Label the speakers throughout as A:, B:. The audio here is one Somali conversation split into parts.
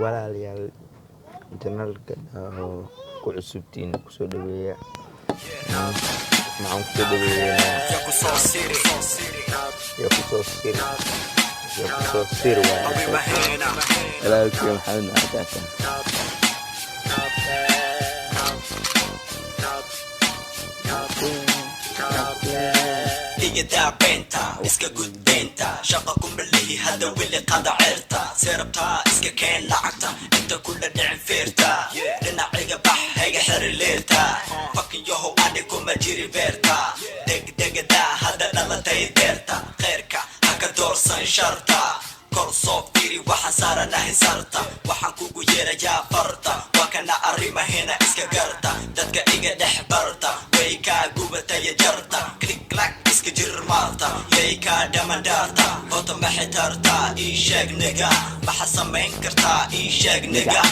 A: walaalayaal janalka ku cusubtiin kusoo dhaweeya maxaan kusoo dhaweeyaa ya kusoo sir walaalkii maxamed macdaata
B: يدا بنتا اسكا جود بنتا شقكم باللي هذا واللي قاد عرتا سيربتا اسكا كان لعقتا انت كل دعم فيرتا لنا عيقا بح هيقا حر الليلتا فكين يوهو عندكم مجيري فيرتا دق دق دا هذا نالا تاي ديرتا خيركا هكا دور سان شرطا كورسو فيري waxaan saaranahay sarta waxaan kugu yeerayaa farta waa kana arrimahena iska garta dadka iga dhex barta way kaa gubataya jarta click clack iska jir maarta yay kaa dhamandaarta foto maxay tartaa ii sheeg niga maxa samayn kartaa ii sheeg niga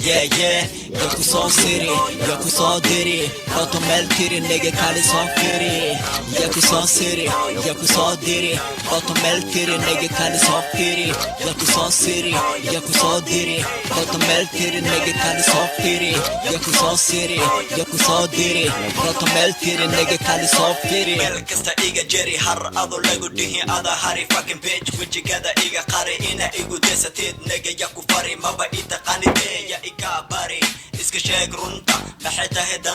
B: Yeah, yeah, yaku soo siri, yaku soo diri Foto meel tiri, nigga kali soo firi Yaku soo siri, yaku soo diri Foto meel tiri, nigga kali soo firi Yaku soo siri, yaku soo diri Foto meel tiri, nigga kali soo firi Yaku soo siri, yaku soo diri Foto meel tiri, nigga kali soo firi Meel kasta iga jeri, har ado lagu dhihi Ada hari fucking bitch, wajigada iga qari Ina igu desatid, nigga yaku fari Maba itaqaanidee, ya ikabari iska sheeg runta maxay tahay